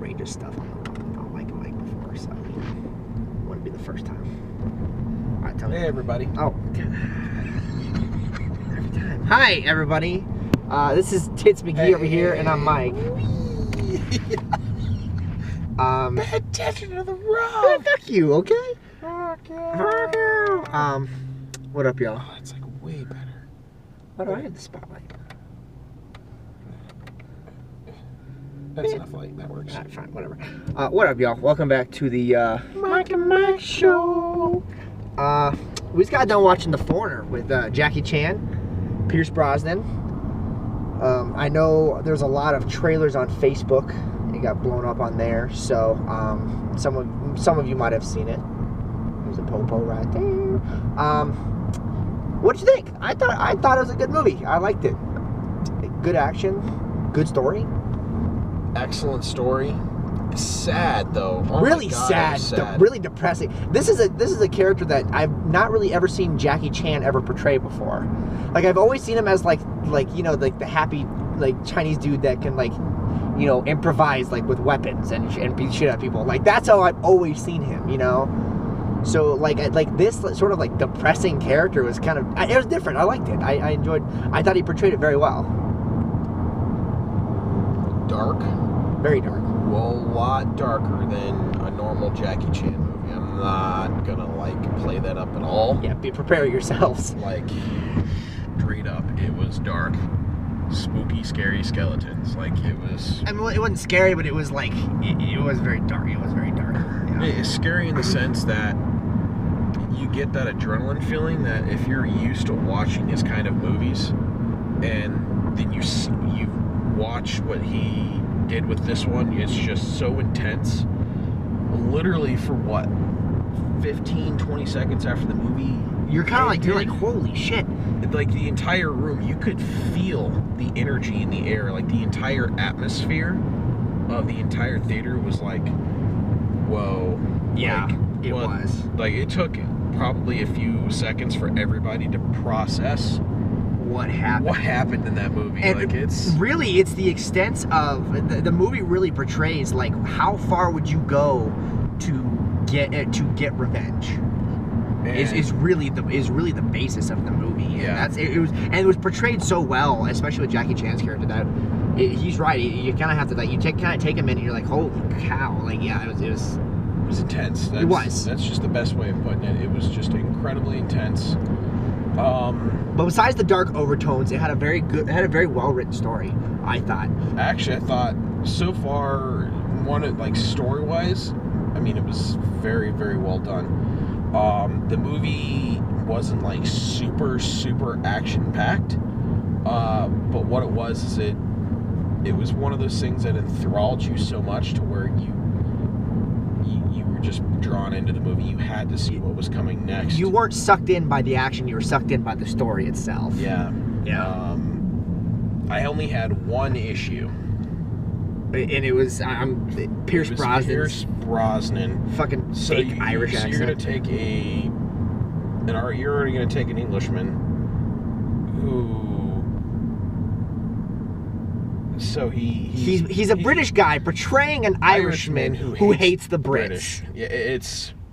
outrageous stuff on like a mic before, so it wouldn't be the first time. All right, tell me. Hey, everybody. Oh, God. Every time. Hi, everybody. This is Tits McGee over here, and I'm Mike. Pay attention to the road. Fuck you, okay? Fuck you. Fuck you. What up, y'all? Oh, it's like way better. Why do I have the spotlight? That's enough light. That works. Alright, fine, whatever. What up, y'all? Welcome back to the Mike and Mike Show. We just got done watching The Foreigner with Jackie Chan, Pierce Brosnan. I know there's a lot of trailers on Facebook. It got blown up on there, so some of you might have seen it. There's a popo right there. What'd you think? I thought it was a good movie. I liked it. Good action, good story. Excellent story. Sad though. Oh really my God, sad. Really depressing. This is a character that I've not really ever seen Jackie Chan ever portray before. Like I've always seen him as like you know, like the happy like Chinese dude that can like, you know, improvise like with weapons and beat shit out of people. Like that's how I've always seen him, you know. So like this sort of like depressing character was kind of, it was different. I liked it. I enjoyed. I thought he portrayed it very well. Dark. Very dark. Well, a lot darker than a normal Jackie Chan movie. I'm not gonna like play that up at all. Yeah, prepare yourselves. Like straight up, it was dark, spooky, scary skeletons. Like it was. I mean, it wasn't scary, but it was like it was very dark. It was very dark. Yeah. It's scary in the sense that you get that adrenaline feeling that if you're used to watching his kind of movies, and then you watch what he did with this one, it's just so intense. Literally for what, 15-20 seconds after the movie, you're kind of like, you're like, holy shit. Like the entire room, you could feel the energy in the air. Like the entire atmosphere of the entire theater was like, whoa. Yeah, like, it was. Like it took probably a few seconds for everybody to process what happened in that movie. And like it's the extent of the movie really portrays like how far would you go to get revenge. Is really the basis of the movie. Yeah. And it was portrayed so well, especially with Jackie Chan's character, that he's right. You kind of have to like kind of take a minute. And you're like, holy cow! Like yeah, it was intense. That's just the best way of putting it. It was just incredibly intense. But besides the dark overtones, it had a very well written story, I thought. Actually, I thought so far, like story wise, I mean, it was very, very well done. The movie wasn't like super action packed, but what it was is it was one of those things that enthralled you so much to where you were just drawn into the movie. You had to see what was coming next. You weren't sucked in by the action, you were sucked in by the story itself. Yeah. I only had one issue. And it was Pierce Brosnan. Pierce Brosnan. Fucking fake Irish accent. So you're already gonna take an Englishman who. So he's a British guy portraying an Irishman who hates the Brits. Yeah,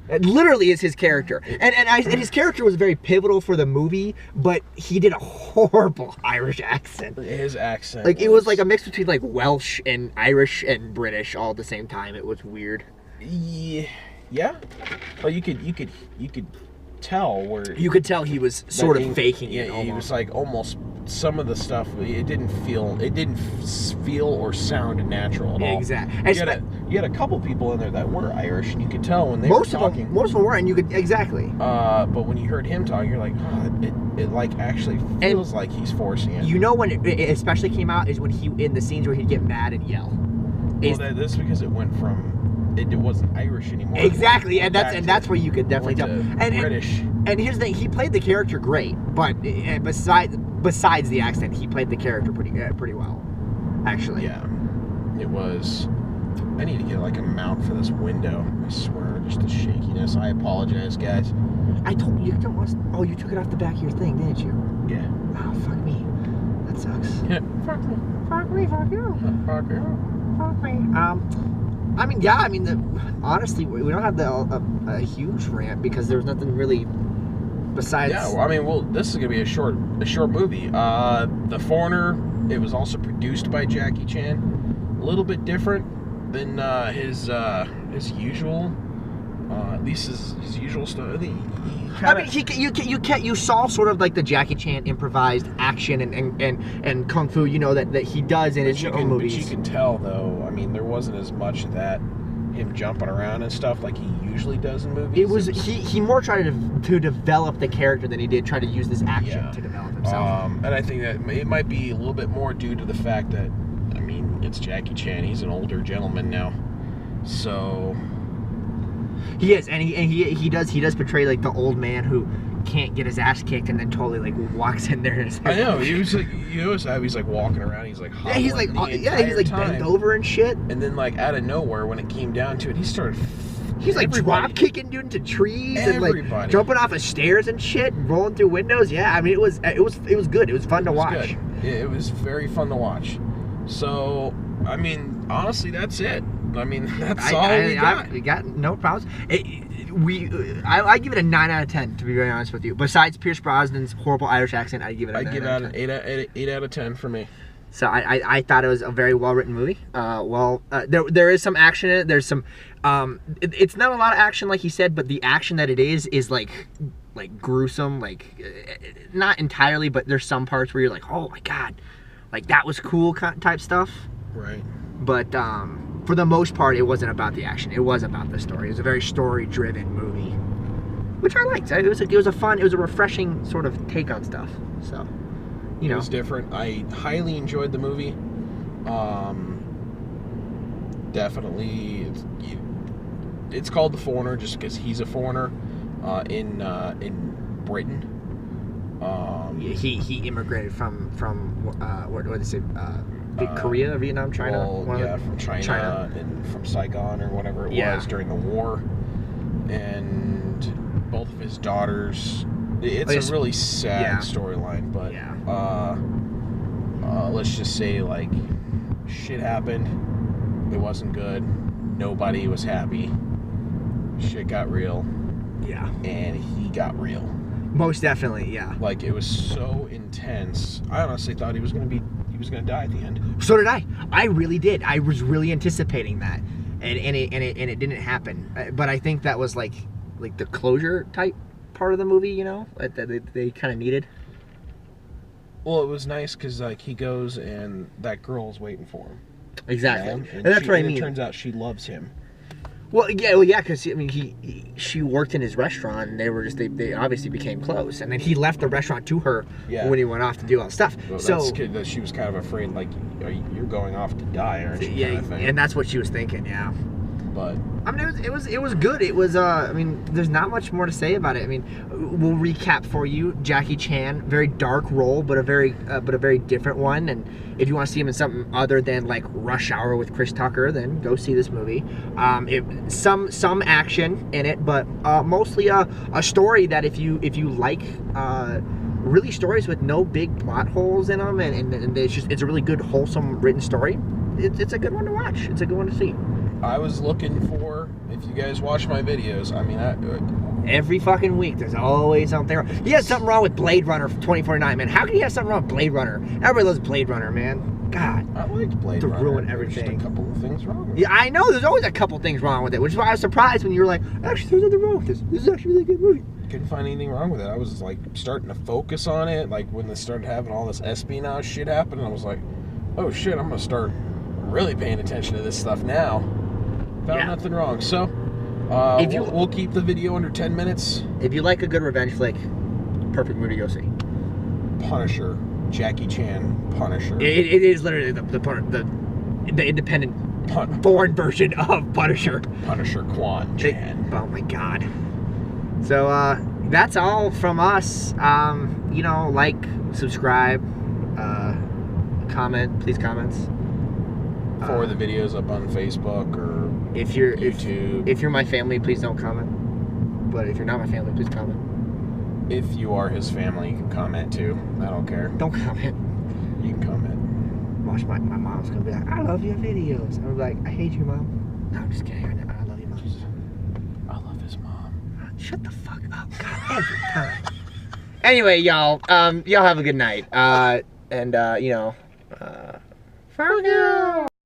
it literally is his character, and his character was very pivotal for the movie, but he did a horrible Irish accent. His accent, like it was like a mix between like Welsh and Irish and British all at the same time. It was weird. Yeah. Well, you could tell where you could tell he was sort of faking it. Yeah, he was like almost some of the stuff. It didn't feel or sound natural at all. Exactly. You had a couple people in there that were Irish, and you could tell when they were talking. Most of them were, and you could exactly. But when you heard him talk, you're like, it like actually feels like he's forcing it. You know when it especially came out is when he in the scenes where he'd get mad and yell. Well, that's because it went from. It wasn't Irish anymore. Exactly, and that's where you could definitely tell. And British. And here's the thing: he played the character great, but besides the accent, he played the character pretty well, actually. Yeah, it was. I need to get like a mount for this window. I swear, just the shakiness. I apologize, guys. I told you don't want. Oh, you took it off the back of your thing, didn't you? Yeah. Oh, fuck me. That sucks. Yeah. Fuck me. Fuck me. Fuck you. Fuck you. Fuck me. I mean, yeah. I mean, honestly, we don't have a huge rant because there's nothing really besides. Yeah, well, I mean, this is gonna be a short movie. The Foreigner. It was also produced by Jackie Chan. A little bit different than his usual. At least his usual stuff. I mean, you saw sort of like the Jackie Chan improvised action and kung fu, you know, that he does in his own movies. But you can tell, though. I mean, there wasn't as much of that, him jumping around and stuff like he usually does in movies. He more tried to develop the character than he did try to use this action to develop himself. And I think that it might be a little bit more due to the fact that, I mean, it's Jackie Chan. He's an older gentleman now, so. He is, and he does portray like the old man who can't get his ass kicked and then totally like walks in there. And I know he was like, you notice how he's like walking around, he's like he's like bent over and shit. And then like out of nowhere, when it came down to it, he started. He's like drop kicking dude into trees and like jumping off of stairs and shit, and rolling through windows. Yeah, I mean it was good. It was fun to watch. Good. Yeah, it was very fun to watch. So I mean, honestly, that's it. I mean, that's all we got. We got no problems. I give it a 9 out of 10, to be very honest with you. Besides Pierce Brosnan's horrible Irish accent, I give it a 9 out of 10. I give it an 8 out of 10 for me. So I thought it was a very well written movie. There is some action in it. There's some. It's not a lot of action, like he said, but the action that it is like gruesome. Like not entirely, but there's some parts where you're like, oh my god, like that was cool type stuff. Right. But for the most part, it wasn't about the action. It was about the story. It was a very story-driven movie, which I liked. It was a refreshing sort of take on stuff. So, you know, it was different. I highly enjoyed the movie. Definitely, it's called The Foreigner just because he's a foreigner in Britain. He immigrated from what did they say? Korea, Vietnam, China? From China and from Saigon or whatever it was during the war. And both of his daughters. It's a really sad storyline, but let's just say, like, shit happened. It wasn't good. Nobody was happy. Shit got real. Yeah. And he got real. Most definitely, yeah. Like, it was so intense. I honestly thought he was gonna die at the end. So did I. I really did. I was really anticipating that, and it didn't happen. But I think that was like the closure type part of the movie, you know, that they kind of needed. Well, it was nice because like he goes and that girl's waiting for him. Exactly, and that's what I mean. It turns out she loves him. Well, yeah, because I mean, she worked in his restaurant, and they obviously became close, and then he left the restaurant to her when he went off to do all the stuff. Well, so that she was kind of afraid, like, you're going off to die, aren't you? Yeah, kind of thing. And that's what she was thinking. Yeah. But I mean, it was good. It was I mean, there's not much more to say about it. I mean, we'll recap for you. Jackie Chan, very dark role, but a very different one. And if you want to see him in something other than like Rush Hour with Chris Tucker, then go see this movie. Some action in it, but mostly a story that if you like really stories with no big plot holes in them, and it's a really good wholesome written story. It's a good one to watch. It's a good one to see. I was looking for, if you guys watch my videos, I mean, every fucking week there's always something wrong. He has something wrong with Blade Runner 2049, man. How can you have something wrong with Blade Runner? Everybody loves Blade Runner, man. God. I liked Blade Runner. To ruin everything. There's just a couple of things wrong with it. Yeah, I know. There's always a couple things wrong with it, which is why I was surprised when you were like, actually, there's nothing wrong with this. This is actually a really good movie. Couldn't find anything wrong with it. I was like starting to focus on it, like when they started having all this espionage shit happen, and I was like, oh shit, I'm gonna start really paying attention to this stuff now. Found nothing wrong. So we'll keep the video under 10 minutes. If you like a good revenge flick, perfect movie to go see. Punisher, Jackie Chan, Punisher. It is literally the independent foreign version of Punisher. Punisher Quan Chan. Oh my god. So that's all from us. You know, like, subscribe, comment, please comments. For the videos up on Facebook or if you're YouTube. If you're my family, please don't comment. But if you're not my family, please comment. If you are his family, you can comment too. I don't care. Don't comment. You can comment. Watch my mom's gonna be like, I love your videos. I'm like, I hate you, Mom. No, I'm just kidding. I love you, Mom. I love his mom. Shut the fuck up. God, every time. Anyway, y'all, y'all have a good night. Fuck you.